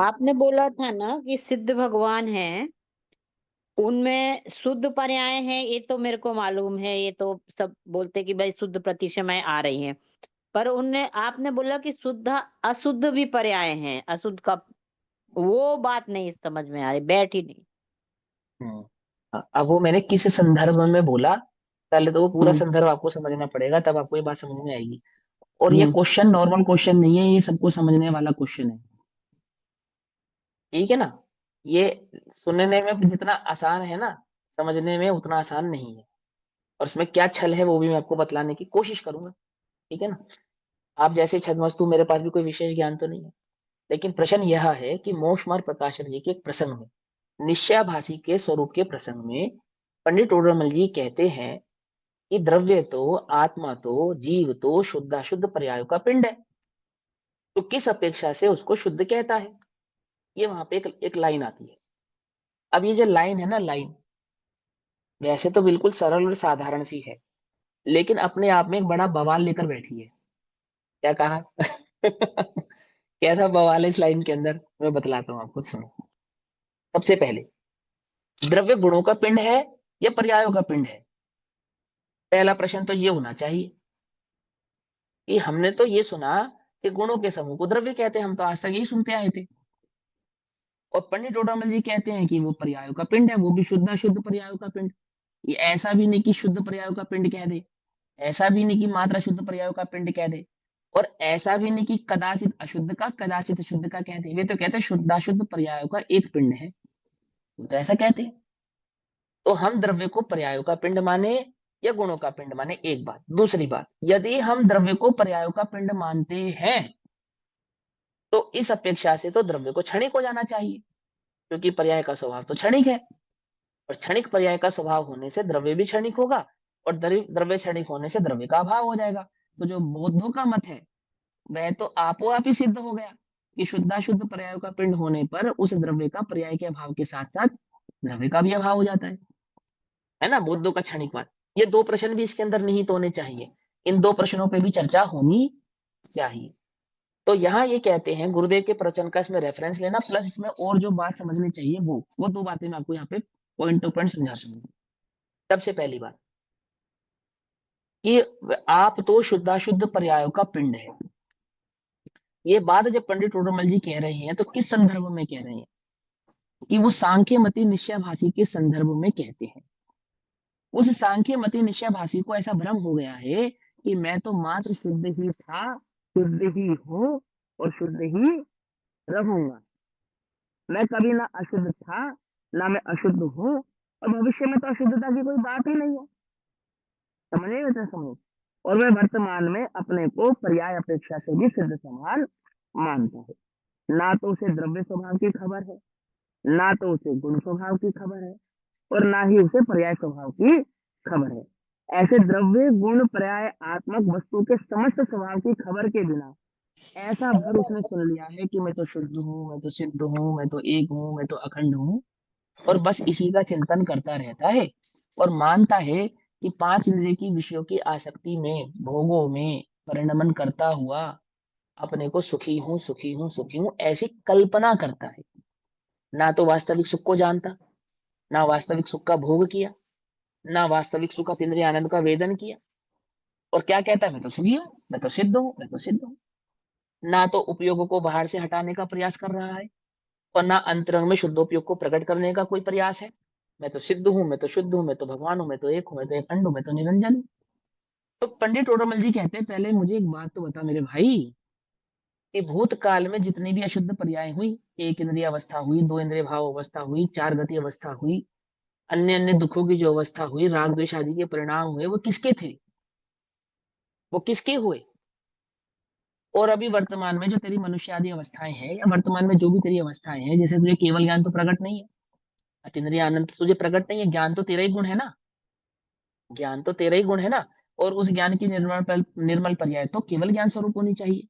आपने बोला था ना कि सिद्ध भगवान हैं, उनमें शुद्ध पर्याय हैं, ये तो मेरे को मालूम है, ये तो सब बोलते हैं कि भाई शुद्ध प्रतिशमय आ रही हैं। पर उनने आपने बोला कि शुद्ध अशुद्ध भी पर्याय हैं, अशुद्ध का वो बात नहीं समझ में आ रही, बैठी नहीं। हम्म। अब वो मैंने किस संदर्भ में बोला, पहले तो वो पूरा हुँ, संदर्भ आपको समझना पड़ेगा, तब आपको ये बात समझ में आएगी। और ये हुँ, क्वेश्चन नॉर्मल क्वेश्चन नहीं है, ये सबको समझने वाला क्वेश्चन है। ठीक है ना? ये सुनने में जितना आसान है ना, समझने में उतना आसान नहीं है। और इसमें क्या छल है वो भी मैं आपको बतलाने की कोशिश करूंगा। ठीक है ना? आप जैसे छद्मस्तु, मेरे पास भी कोई विशेष ज्ञान तो नहीं है, लेकिन प्रश्न यह है कि मोक्ष मार्ग प्रकाशन जी के एक प्रसंग में, निश्चयाभासी के स्वरूप के प्रसंग में, पंडित टोडरमल जी कहते हैं कि द्रव्य तो, आत्मा तो, जीव तो शुद्धाशुद्ध पर्यायों का पिंड है, तो किस अपेक्षा से उसको शुद्ध कहता है। ये वहां पे एक लाइन आती है। अब ये जो लाइन है ना, लाइन वैसे तो बिल्कुल सरल और साधारण सी है, लेकिन अपने आप में एक बड़ा बवाल लेकर बैठी है। क्या कहा? कैसा बवाल है इस लाइन के अंदर, मैं बतलाता हूँ आपको, सुनो। सबसे पहले, द्रव्य गुणों का पिंड है या पर्यायों का पिंड है? पहला प्रश्न तो ये होना चाहिए कि हमने तो ये सुना कि गुणों के समूह को द्रव्य कहते हैं, हम तो आज तक यही सुनते आए थे। और पंडित डोडामल जी कहते हैं कि वो पर्यायों का पिंड है, वो भी शुद्ध अशुद्ध पर्यायों का पिंड। ये ऐसा भी नहीं कि शुद्ध पर्यायों का पिंड कह दे, ऐसा भी नहीं कि मात्र शुद्ध पर्यायों का पिंड कह दे, और ऐसा भी नहीं कि कदाचित अशुद्ध का कदाचित शुद्ध का कह दे। वे तो कहते हैं शुद्धाशुद्ध पर्यायों का एक पिंड है, वो तो ऐसा कहते हैं। तो हम द्रव्य को पर्यायों का पिंड माने या गुणों का पिंड माने, एक बात। दूसरी बात, यदि हम द्रव्य को पर्यायों का पिंड मानते हैं, तो इस अपेक्षा से तो द्रव्य को क्षणिक हो जाना चाहिए, क्योंकि पर्याय का स्वभाव तो क्षणिक है। और क्षणिक पर्याय का स्वभाव होने से द्रव्य भी क्षणिक होगा, और द्रव्य क्षणिक होने से द्रव्य का अभाव हो जाएगा। तो जो बौद्धों का मत है, वह तो आपो आप ही सिद्ध हो गया कि शुद्धाशुद्ध पर्यायों का पिंड होने पर उस द्रव्य का पर्याय के अभाव के साथ साथ द्रव्य का भी अभाव हो जाता है ना, बौद्धों का क्षणिकवाद। ये दो प्रश्न भी इसके अंदर निहित होने चाहिए, इन दो प्रश्नों पे भी चर्चा होनी चाहिए। तो यहाँ ये कहते हैं, गुरुदेव के प्रवचन का इसमें रेफरेंस लेना, प्लस इसमें और जो बात समझनी चाहिए वो दो बातें मैं आपको यहाँ पे पॉइंट टू पॉइंट समझाता हूँ। सबसे पहली बात कि आप तो शुद्धाशुद्ध पर्यायों का पिंड है। ये बात जब पंडित टोडरमल जी कह रहे हैं तो किस संदर्भ में कह रहे हैं? कि वो सांख्य मति निश्चयभाषी के संदर्भ में कहते हैं। उस सांख्य मति निश्चयभाषी को ऐसा भ्रम हो गया है कि मैं तो मात्र शुद्ध ही था, शुद्ध ही हूँ, और शुद्ध ही रहूंगा। मैं कभी ना अशुद्ध था, ना मैं अशुद्ध हूँ, और भविष्य में तो अशुद्धता की कोई बात ही नहीं है। समझे बेटा, समझ। और मैं वर्तमान में अपने को पर्याय अपेक्षा से भी सिद्ध समान मानता हूँ। ना तो उसे द्रव्य स्वभाव की खबर है, ना तो उसे गुण स्वभाव की खबर है, और ना ही उसे पर्याय स्वभाव की खबर है। ऐसे द्रव्य गुण पर्याय आत्मक वस्तु के समस्त स्वभाव की खबर के बिना ऐसा भर उसने सुन लिया है कि मैं तो शुद्ध हूँ, मैं तो सिद्ध हूँ, मैं तो एक हूँ, मैं तो अखंड हूँ, और बस इसी का चिंतन करता रहता है। और मानता है कि पांच इंद्रिय की विषयों की आसक्ति में, भोगों में परिणमन करता हुआ अपने को सुखी हूँ, सुखी हूँ, सुखी हूँ, ऐसी कल्पना करता है। ना तो वास्तविक सुख को जानता, ना वास्तविक सुख का भोग किया, ना वास्तविक सुख इंद्रिय आनंद का वेदन किया। और क्या कहता है? मैं तो सुखी हूँ, मैं तो सिद्ध हूँ, मैं तो सिद्ध हूँ। ना तो उपयोग को बाहर से हटाने का प्रयास कर रहा है, और ना अंतरंग में शुद्धोपयोग को प्रकट करने का कोई प्रयास है। मैं तो सिद्ध हूँ, मैं तो शुद्ध हूँ, मैं तो भगवान हूँ, मैं तो एक हूँ, मैं तो अखंड हूँ, मैं तो निरंजन हूँ। तो पंडित टोडरमल जी कहते हैं, पहले मुझे एक बात तो बता मेरे भाई, कि भूतकाल में जितनी भी अशुद्ध पर्याय हुई, एक इंद्रिय अवस्था हुई, दो इंद्रिय भाव अवस्था हुई, चार गति अवस्था हुई, अन्य अन्य दुखों की जो अवस्था हुई, राग द्वेष आदि के परिणाम हुए, वो किसके थे? वो किसके हुए? और अभी वर्तमान में जो तेरी मनुष्य आदि अवस्थाएं हैं, या वर्तमान में जो भी तेरी अवस्थाएं हैं, जैसे तुझे केवल ज्ञान तो प्रकट नहीं है, अतीन्द्रिय आनंद तो तुझे प्रकट नहीं है, ज्ञान तो तेरा ही गुण है ना, ज्ञान तो तेरा ही गुण है ना। और उस ज्ञान की निर्मल पर्याय तो केवल ज्ञान स्वरूप होनी चाहिए।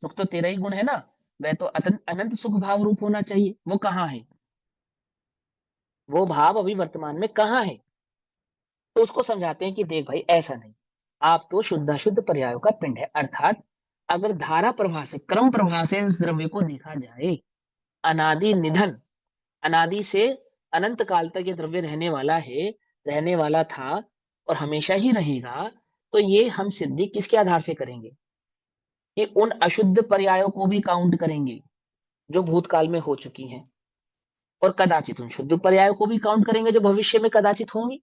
सुख तो तेरा ही गुण है ना, वह तो अनंत सुख भाव रूप होना चाहिए। वो कहाँ है? वो भाव अभी वर्तमान में कहाँ है? तो उसको समझाते हैं कि देख भाई, ऐसा नहीं, आप तो शुद्धाशुद्ध पर्यायों का पिंड है। अर्थात अगर धारा प्रवाह से, क्रम प्रवाह से इस द्रव्य को देखा जाए, अनादि निधन, अनादि से अनंत काल तक ये द्रव्य रहने वाला है, रहने वाला था और हमेशा ही रहेगा, तो ये हम सिद्धि किसके आधार से करेंगे? कि उन अशुद्ध पर्यायों को भी काउंट करेंगे जो भूतकाल में हो चुकी हैं, और कदाचित उन शुद्ध पर्यायों को भी काउंट करेंगे जो भविष्य में कदाचित होंगी,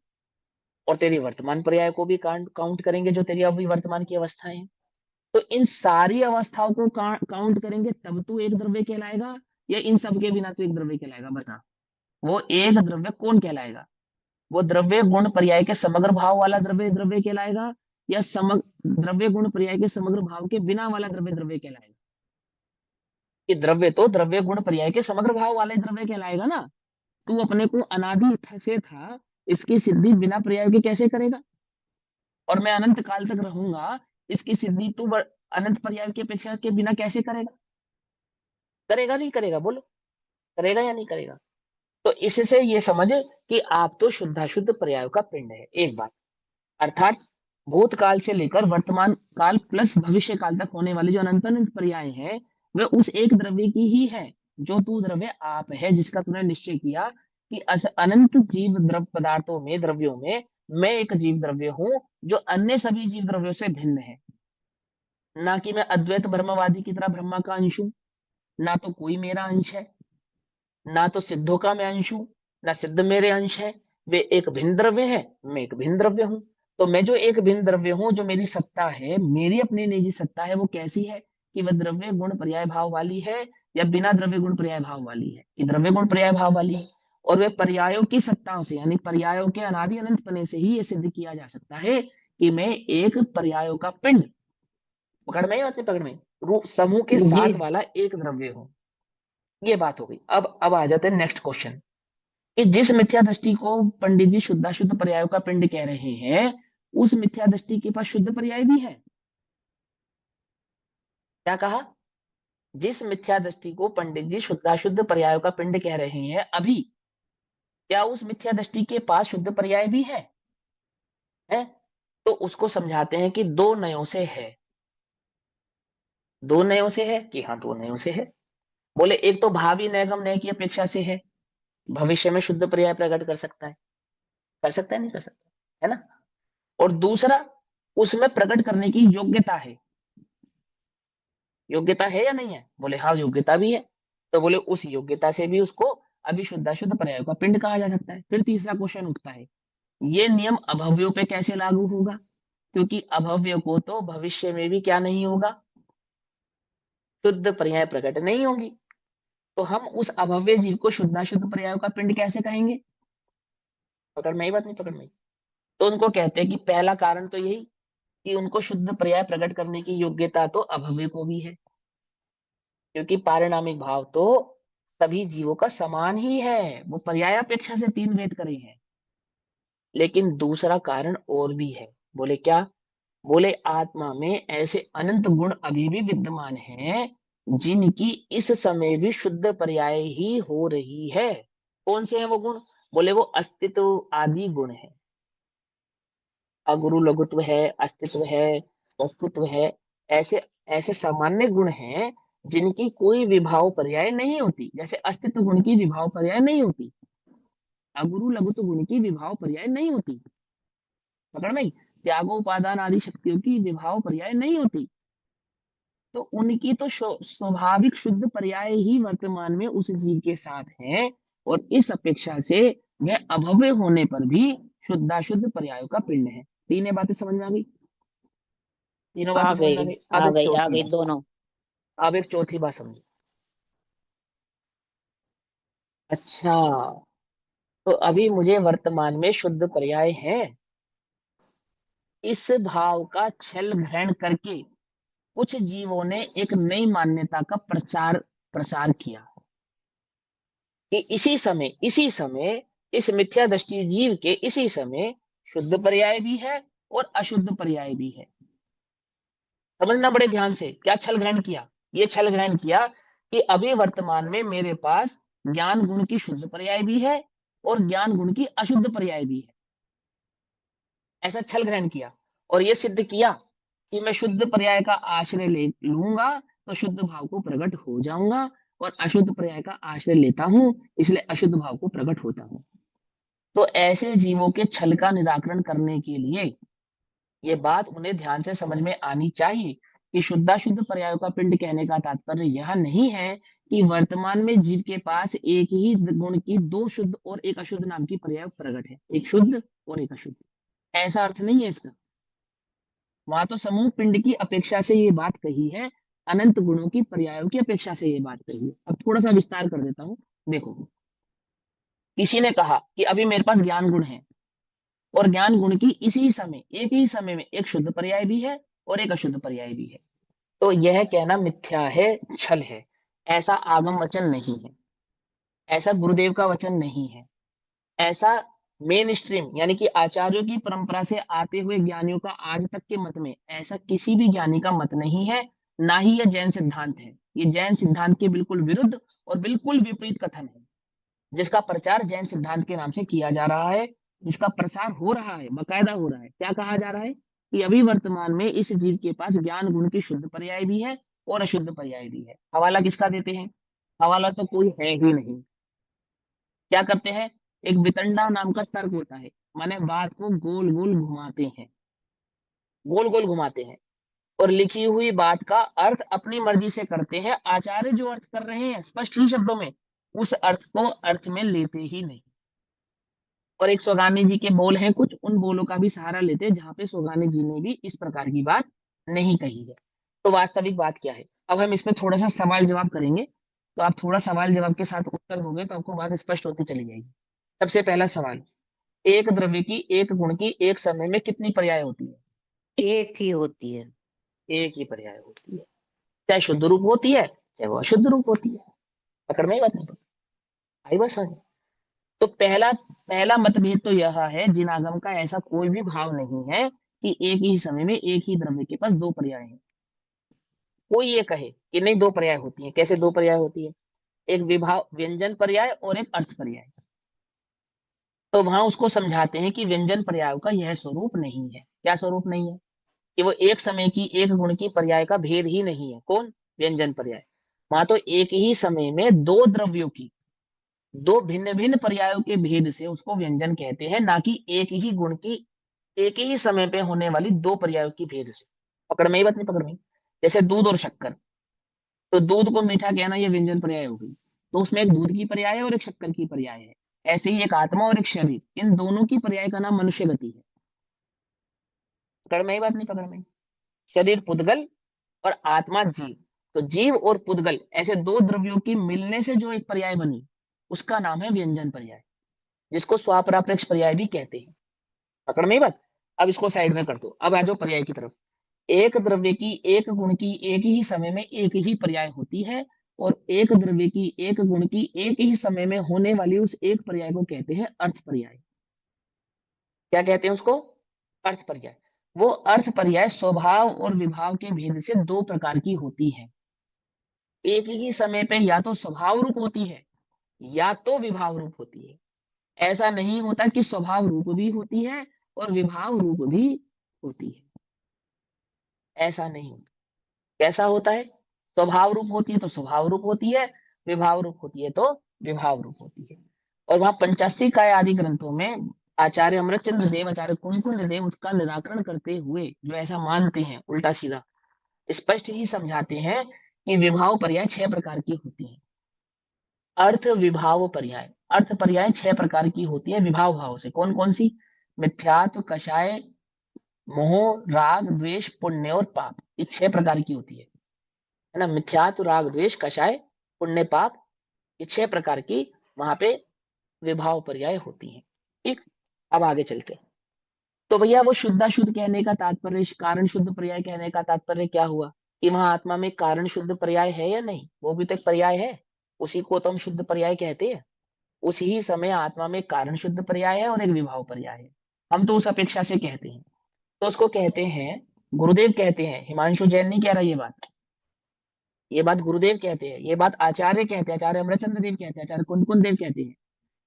और तेरी वर्तमान पर्याय को भी काउंट करेंगे जो तेरी अभी वर्तमान की अवस्थाएं हैं। तो इन सारी अवस्थाओं को काउंट करेंगे तब तू एक द्रव्य कहलाएगा, या इन सब के बिना तू एक द्रव्य कहलाएगा? बता, वो एक द्रव्य कौन कहलाएगा? वो द्रव्य गुण पर्याय के समग्र भाव वाला द्रव्य द्रव्य कहलाएगा, या समग्र द्रव्य गुण पर्याय के समग्र भाव के बिना वाला द्रव्य द्रव्य कहलाएगा? कि द्रव्य तो द्रव्य गुण पर्याय के समग्र भाव वाले द्रव्य कहलाएगा ना। तू अपने को अनादि से था, इसकी सिद्धि बिना पर्याय के कैसे करेगा? और मैं अनंत काल तक रहूंगा, इसकी सिद्धि तू अनंत पर्याय की अपेक्षा के बिना कैसे करेगा? करेगा नहीं करेगा? बोलो, करेगा या नहीं करेगा? तो इससे ये समझ कि आप तो शुद्धाशुद्ध पर्यायों का पिंड है, एक बात। अर्थात भूतकाल से लेकर वर्तमान काल प्लस भविष्य काल तक होने वाले जो अनंत अनंत पर्याय हैं, वे उस एक द्रव्य की ही है, जो तू द्रव्य आप है, जिसका तूने निश्चय किया कि अनंत जीव द्रव्य पदार्थों में, द्रव्यों में मैं एक जीव द्रव्य हूं जो अन्य सभी जीव द्रव्यों से भिन्न है। ना कि मैं अद्वैत ब्रह्मवादी की तरह ब्रह्मा का अंश हूं, ना तो कोई मेरा अंश है, ना तो सिद्धों का मैं अंश हूं, ना सिद्ध मेरे अंश है। वे एक भिन्न द्रव्य है, मैं एक भिन्न द्रव्य हूं। तो मैं जो एक भिन्न द्रव्य हूं, जो मेरी सत्ता है, मेरी अपनी निजी सत्ता है, वो कैसी है? कि वह द्रव्य गुण पर्याय भाव वाली है, या बिना द्रव्य गुण पर्याय भाव वाली है? कि द्रव्य गुण पर्याय भाव वाली है। और वे पर्यायों की सत्ता से, यानी पर्यायों के अनादि अनंत पने से ही ये सिद्ध किया जा सकता है कि मैं एक पर्यायों का पिंड, पकड़ में या पकड़ में, रूप समूह के जी। साथ वाला एक द्रव्य हूं। ये बात हो गई। अब आ जाते हैं नेक्स्ट क्वेश्चन, कि जिस मिथ्या दृष्टि को पंडित जी शुद्धाशुद्ध पर्यायों का पिंड कह रहे हैं, उस मिथ्या दृष्टि के पास शुद्ध पर्याय भी है? क्या कहा? जिस मिथ्या दृष्टि को पंडित जी शुद्धाशुद्ध पर्यायों का पिंड कह रहे हैं अभी, क्या उस मिथ्या दृष्टि के पास शुद्ध पर्याय भी है? तो उसको समझाते हैं कि दो नयों से है। दो नयों से है कि हाँ, दो नयों से है। बोले एक तो भावी नयगम नय की अपेक्षा से है, भविष्य में शुद्ध पर्याय प्रकट कर सकता है, कर सकता है नहीं कर सकता, है ना? और दूसरा, उसमें प्रकट करने की योग्यता है। योग्यता है या नहीं है? बोले हाँ, योग्यता भी है। तो बोले उस योग्यता से भी उसको अभी शुद्धाशुद्ध पर्याय का पिंड कहा जा सकता है। फिर तीसरा क्वेश्चन उठता है, ये नियम अभव्यों पे कैसे लागू होगा? क्योंकि अभव्य को तो भविष्य में भी क्या नहीं होगा? शुद्ध पर्याय प्रकट नहीं होगी। तो हम उस अभव्य जीव को शुद्धाशुद्ध पर्याय का पिंड कैसे कहेंगे? पकड़ में ही बात नहीं? पकड़ में ही। तो उनको कहते हैं कि पहला कारण तो यही कि उनको शुद्ध पर्याय प्रकट करने की योग्यता तो अभव्य को भी है, क्योंकि पारिणामिक भाव तो सभी जीवों का समान ही है, वो पर्यायापेक्षा से तीन भेद करे हैं। लेकिन दूसरा कारण और भी है। बोले क्या? बोले आत्मा में ऐसे अनंत गुण अभी भी विद्यमान हैं, जिनकी इस समय भी शुद्ध पर्याय ही हो रही है। कौन से हैं वो गुण? बोले वो अस्तित्व आदि गुण है। अगुरु लघुत्व है, अस्तित्व है, वस्तुत्व है। ऐसे ऐसे सामान्य गुण हैं जिनकी कोई विभाव पर्याय नहीं होती। जैसे अस्तित्व गुण की विभाव पर्याय नहीं होती, अगुरु लघुत्व गुण की विभाव पर्याय नहीं होती, पकड़ में? त्यागो उपादान आदि शक्तियों की विभाव पर्याय नहीं होती। तो उनकी तो स्वाभाविक शुद्ध पर्याय ही वर्तमान में उस जीव के साथ है, और इस अपेक्षा से वह अभव्य होने पर भी शुद्धाशुद्ध पर्यायों का पिंड है। तीनों बातें समझ में आ गई? तीनों आ बातें समझ में आ गई, गई। अब एक आ चौथी गई बात, दोनों। अब एक चौथी बात समझो। अच्छा, तो अभी मुझे वर्तमान में शुद्ध पर्याय है, इस भाव का छल ग्रहण करके कुछ जीवों ने एक नई मान्यता का प्रचार प्रसार किया कि इसी समय इस मिथ्या दृष्टि जीव के इसी समय शुद्ध पर्याय भी है और अशुद्ध पर्याय भी है। समझना बड़े ध्यान से, क्या छल ग्रहण किया? ये छल ग्रहण किया कि अभी वर्तमान में मेरे पास ज्ञान गुण की शुद्ध पर्याय भी है और ज्ञान गुण की अशुद्ध पर्याय भी है। ऐसा छल ग्रहण किया और यह सिद्ध किया कि मैं शुद्ध पर्याय का आश्रय ले लूंगा तो शुद्ध भाव को प्रकट हो जाऊंगा, और अशुद्ध पर्याय का आश्रय लेता हूं, इसलिए अशुद्ध भाव को प्रकट होता हूं। तो ऐसे जीवों के छल का निराकरण करने के लिए ये बात उन्हें ध्यान से समझ में आनी चाहिए कि शुद्धाशुद्ध पर्यायों का पिंड कहने का तात्पर्य यह नहीं है कि वर्तमान में जीव के पास एक ही गुण की दो शुद्ध और एक अशुद्ध नाम की पर्याय प्रकट है, एक शुद्ध और एक अशुद्ध, ऐसा अर्थ नहीं है इसका। वहां तो समूह पिंड की अपेक्षा से ये बात कही है, अनंत गुणों की पर्यायों की अपेक्षा से ये बात कही है। अब थोड़ा सा विस्तार कर देता हूं। देखो, किसी ने कहा कि अभी मेरे पास ज्ञान गुण है और ज्ञान गुण की इसी समय एक ही समय में एक शुद्ध पर्याय भी है और एक अशुद्ध पर्याय भी है। तो यह कहना मिथ्या है, छल है। ऐसा आगम वचन नहीं है, ऐसा गुरुदेव का वचन नहीं है, ऐसा मेन स्ट्रीम यानी कि आचार्यों की परंपरा से आते हुए ज्ञानियों का आज तक के मत में ऐसा किसी भी ज्ञानी का मत नहीं है। ना ही यह जैन सिद्धांत है। ये जैन सिद्धांत के बिल्कुल विरुद्ध और बिल्कुल विपरीत कथन है, जिसका प्रचार जैन सिद्धांत के नाम से किया जा रहा है, जिसका प्रसार हो रहा है, बकायदा हो रहा है। क्या कहा जा रहा है कि अभी वर्तमान में इस जीव के पास ज्ञान गुण की शुद्ध पर्याय भी है और अशुद्ध पर्याय भी है। हवाला किसका देते हैं? हवाला तो कोई है ही नहीं। क्या करते हैं? एक वितंडा नाम का तर्क होता है, माने बात को गोल गोल घुमाते हैं, गोल गोल घुमाते हैं और लिखी हुई बात का अर्थ अपनी मर्जी से करते हैं। आचार्य जो अर्थ कर रहे हैं स्पष्ट ही शब्दों में, उस अर्थ को अर्थ में लेते ही नहीं। और एक सोगानी जी के बोल हैं कुछ, उन बोलों का भी सहारा लेते हैं जहां पे सोगानी जी ने भी इस प्रकार की बात नहीं कही है। तो वास्तविक बात क्या है? अब हम इसमें थोड़ा सा सवाल जवाब करेंगे, तो आप थोड़ा सवाल जवाब के साथ उत्तर दोगे तो आपको बात स्पष्ट होती चली जाएगी। सबसे पहला सवाल, एक द्रव्य की एक गुण की एक समय में कितनी पर्याय होती है? एक ही होती है। एक ही पर्याय होती है, चाहे शुद्ध रूप होती है चाहे वो अशुद्ध रूप होती है। पकड़ में ही बात नहीं पड़ी? आई बस समझ? तो पहला पहला मतभेद तो यह है, जिनागम का ऐसा कोई भी भाव नहीं है कि एक ही समय में एक ही द्रव्य के पास दो पर्याय हैं। कोई ये कहे कि नहीं दो पर्याय होती है। कैसे दो पर्याय होती है? एक विभाव व्यंजन पर्याय और एक अर्थ पर्याय। तो वहां उसको समझाते हैं कि व्यंजन पर्याय का यह स्वरूप नहीं है। क्या स्वरूप नहीं है? कि वो एक समय की एक गुण की पर्याय का भेद ही नहीं है। कौन? व्यंजन पर्याय। वहां तो एक ही समय में दो द्रव्यों की दो भिन्न भिन्न पर्यायों के भेद से उसको व्यंजन कहते हैं, ना कि एक ही गुण की एक ही समय पे होने वाली दो पर्यायों की भेद से। पकड़ में ही बात नहीं? पकड़ में? जैसे दूध और शक्कर, तो दूध को मीठा कहना यह व्यंजन पर्याय हो गई, तो उसमें एक दूध की पर्याय है और एक शक्कर की पर्याय है। ऐसे ही एक आत्मा और एक शरीर, इन दोनों की पर्याय का नाम मनुष्य गति है। पकड़ में ही बात नहीं? पकड़ में? शरीर पुद्गल और आत्मा जीव। तो जीव और पुद्गल ऐसे दो द्रव्यों की मिलने से जो एक पर्याय बनी, उसका नाम है व्यंजन पर्याय, जिसको स्वापरापेक्ष पर्याय भी कहते हैं। पकड़ में ही बात? अब इसको साइड में कर दो, अब आ जाओ पर्याय की तरफ। एक द्रव्य की एक गुण की एक ही समय में एक ही पर्याय होती है, और एक द्रव्य की एक गुण की एक ही समय में होने वाली उस एक पर्याय को कहते हैं अर्थ पर्याय। क्या कहते हैं उसको? अर्थ पर्याय। वो अर्थ पर्याय स्वभाव और विभाव के भेद से दो प्रकार की होती है। एक ही समय पे या तो स्वभाव रूप होती है या तो विभाव रूप होती है। ऐसा नहीं होता कि स्वभाव रूप भी होती है और विभाव रूप भी होती है। ऐसा नहीं होता। कैसा होता है? स्वभाव रूप होती है तो स्वभाव रूप होती है, विभाव रूप होती है तो विभाव रूप होती है। और वहां पंचाशी काय आदि ग्रंथों में आचार्य अमृतचंद्र देव, आचार्य कुंकुंद देव उसका निराकरण करते हुए जो ऐसा मानते हैं उल्टा सीधा स्पष्ट ही समझाते हैं कि विभाव पर्याय छह प्रकार की होती है। अर्थ विभाव पर्याय, अर्थ पर्याय छह प्रकार की होती है विभाव भाव से। कौन कौन सी? मिथ्यात्व, कषाय, मोह, राग, द्वेष, पुण्य और पाप। ये छह प्रकार की होती है ना? मिथ्यात्व, राग, द्वेष, कषाय, पुण्य, पाप, ये छह प्रकार की वहां पे विभाव पर्याय होती हैं। ठीक, अब आगे चलते हैं। तो भैया वो शुद्धाशुद्ध कहने का तात्पर्य, कारण शुद्ध पर्याय कहने का तात्पर्य क्या हुआ? कि वहां आत्मा में कारण शुद्ध पर्याय है या नहीं? वो भी तो एक पर्याय है, उसी को तो हम शुद्ध पर्याय कहते हैं। उसी ही समय आत्मा में कारण शुद्ध पर्याय है और एक विभाव पर्याय है। हम तो उस अपेक्षा से कहते हैं। तो उसको कहते हैं, गुरुदेव कहते हैं, हिमांशु जैन नहीं कह रहा ये बात गुरुदेव कहते हैं, ये बात आचार्य कहते हैं, आचार्य अमरचंद्र देव कहते हैं, आचार्य कुंदकुंद देव कहते हैं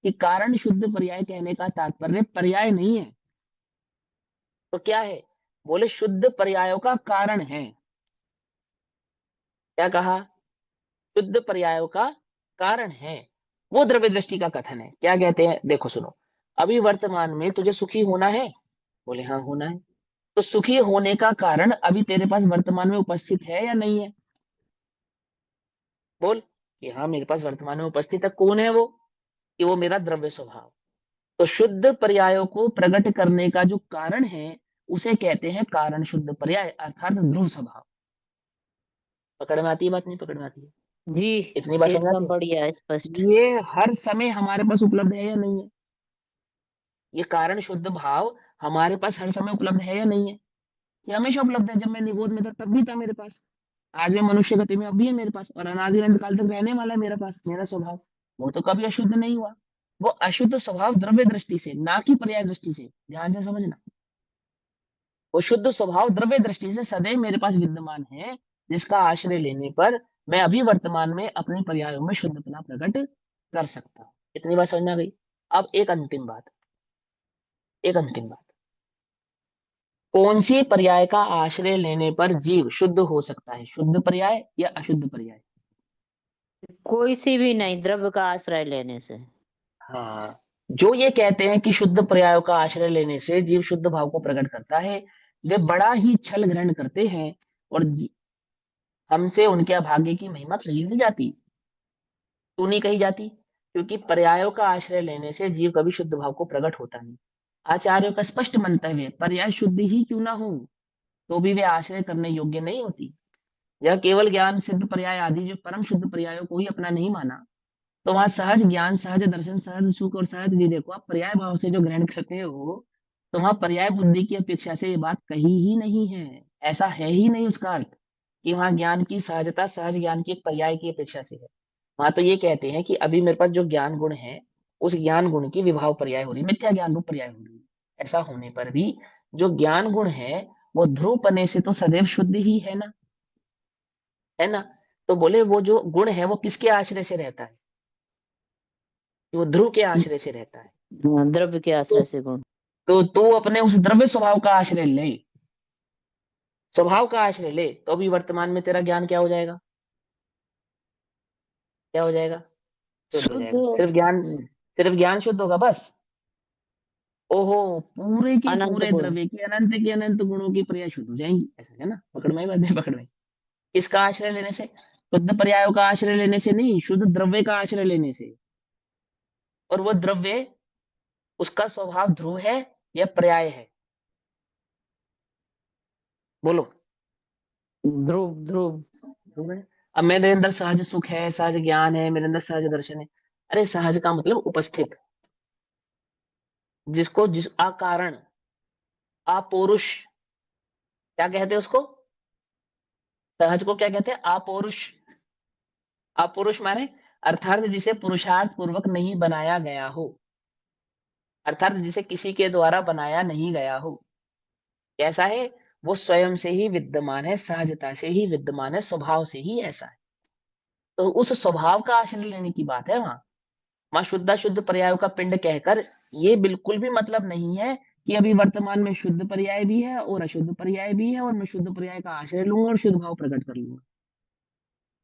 कि कारण शुद्ध पर्याय कहने का तात्पर्य पर्याय नहीं है। तो क्या है? बोले शुद्ध पर्यायों का कारण है। क्या कहा? शुद्ध पर्यायों का कारण है, वो द्रव्य दृष्टि का कथन है। क्या कहते हैं, देखो सुनो। अभी वर्तमान में तुझे सुखी होना है, बोले हाँ होना है। तो सुखी होने का कारण अभी तेरे पास वर्तमान में उपस्थित है या नहीं है? बोल कि हाँ मेरे पास वर्तमान में उपस्थित है। कौन है वो? कि वो मेरा द्रव्य स्वभाव। तो शुद्ध पर्यायों को प्रकट करने का जो कारण है उसे कहते हैं कारण शुद्ध पर्याय, अर्थात ध्रुव स्वभाव। पकड़ में आती है बात, नहीं पकड़ में आती है? जी, इतनी बात समझ आती एकदम है? बढ़िया स्पष्ट। ये हर समय हमारे पास उपलब्ध है या नहीं है? ये कारण शुद्ध भाव हमारे पास हर समय उपलब्ध है या नहीं है? ये हमेशा उपलब्ध है। जब मैं निगोद में था तब भी था मेरे पास, आज मैं मनुष्य गति में अब भी है मेरे पास, और अनादि अनंत काल तक रहने वाला है मेरे पास मेरा स्वभाव। वो तो कभी अशुद्ध नहीं हुआ। वो अशुद्ध स्वभाव द्रव्य दृष्टि से, ना कि पर्याय दृष्टि से, ध्यान से समझना। वो शुद्ध स्वभाव द्रव्य दृष्टि से सदैव मेरे पास विद्यमान है, जिसका आश्रय लेने पर मैं अभी वर्तमान में अपने पर्यायों में शुद्धता प्रकट कर सकता हूं। इतनी बात समझ में आ गई? अब एक अंतिम बात, एक अंतिम बात। कौन सी पर्याय का आश्रय लेने पर जीव शुद्ध हो सकता है, शुद्ध पर्याय या अशुद्ध पर्याय? कोई सी भी नहीं, द्रव्य का आश्रय लेने से। हाँ, जो ये कहते हैं कि शुद्ध पर्यायों का आश्रय लेने से जीव शुद्ध भाव को प्रकट करता है, वे बड़ा ही छल ग्रहण करते हैं, और हमसे उनके अभागे की महिमा कही नहीं जाती। क्यों नहीं कही जाती? क्योंकि पर्यायों का आश्रय लेने से जीव कभी शुद्ध भाव को प्रकट होता नहीं। आचार्यों का स्पष्ट मंतव्य, पर्याय शुद्ध ही क्यों ना हो तो भी वे आश्रय करने योग्य नहीं होती। यह केवल ज्ञान सिद्ध पर्याय आदि जो परम शुद्ध पर्यायों को ही अपना नहीं माना, तो वहां सहज ज्ञान, सहज दर्शन, सहज सुख और सहज विवेक को आप पर्याय भाव से जो ग्रहण करते हो, तो वहां पर्याय बुद्धि की अपेक्षा से ये बात कही ही नहीं है। ऐसा है ही नहीं उसका अर्थ कि वहां ज्ञान की सहजता सहज ज्ञान की एक पर्याय की अपेक्षा से है। वहां तो ये कहते हैं कि अभी मेरे पास जो ज्ञान गुण है, उस ज्ञान गुण की विभाव पर्याय हो रही, मिथ्या ज्ञान रूप पर्याय हो रही। ऐसा होने पर भी जो ज्ञान गुण है वो ध्रुव पने से तो सदैव शुद्ध ही है ना, है ना? तो बोले वो जो गुण है वो किसके आश्रय से रहता है? वो ध्रुव के आश्रय से रहता है। हाँ, द्रव्य के तो आश्रय से गुण। तू अपने उस द्रव्य स्वभाव का आश्रय ले, स्वभाव का आश्रय ले, तो अभी वर्तमान में तेरा ज्ञान क्या हो जाएगा? क्या हो जाएगा? शुद्ध हो शुद्ध। जाएगा। सिर्फ ज्ञान शुद्ध होगा बस। ओहो, पूरे के अनंत पूरे गुण। द्रव्य के अनंत गुणों की पर्याय शुद्ध हो जाएंगी, ऐसा है ना? पकड़ में बात है, पकड़ में। किसका आश्रय लेने से? शुद्ध पर्यायों का आश्रय लेने से नहीं, शुद्ध द्रव्य का आश्रय लेने से। और वो द्रव्य, उसका स्वभाव ध्रुव है या पर्याय है? बोलो। ध्रुव, ध्रुव। ध्रुव है। अब मेरे अंदर सहज सुख है, सहज ज्ञान है, मेरे अंदर सहज दर्शन है। अरे सहज का मतलब उपस्थित, जिसको जिस अकारण, अपौरुष, क्या कहते हैं उसको? सहज को क्या कहते हैं? अपौरुष। अपौरुष माने अर्थात जिसे पुरुषार्थ पूर्वक नहीं बनाया गया हो, अर्थात जिसे किसी के द्वारा बनाया नहीं गया हो। कैसा है? वो स्वयं से ही विद्यमान है, सहजता से ही विद्यमान है, स्वभाव से ही ऐसा है। तो उस स्वभाव का आश्रय लेने की बात है वहां। वहां शुद्ध पर्यायों का पिंड कहकर ये बिल्कुल भी मतलब नहीं है कि अभी वर्तमान में शुद्ध पर्याय भी है और अशुद्ध पर्याय भी है, और मैं शुद्ध पर्याय का आश्रय लूंगा और शुद्ध भाव प्रकट कर लूंगा।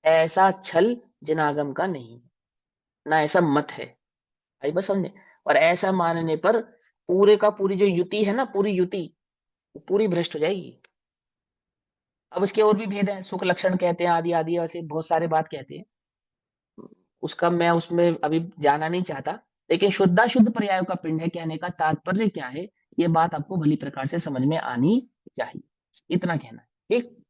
ऐसा छल जिनागम का नहीं है, ना ऐसा मत है। भाई बस समझे? और ऐसा मानने पर पूरे का पूरी जो युति है ना, पूरी युति वो पूरी भ्रष्ट हो जाएगी। अब इसके और भी भेद हैं, सुख लक्षण कहते हैं, आदि आदि ऐसे बहुत सारे बात कहते हैं। उसका मैं उसमें अभी जाना नहीं चाहता। लेकिन शुद्धाशुद्ध पर्यायों का पिंड है कहने का तात्पर्य क्या है, ये बात आपको भली प्रकार से समझ में आनी चाहिए। इतना कहना है, ठीक।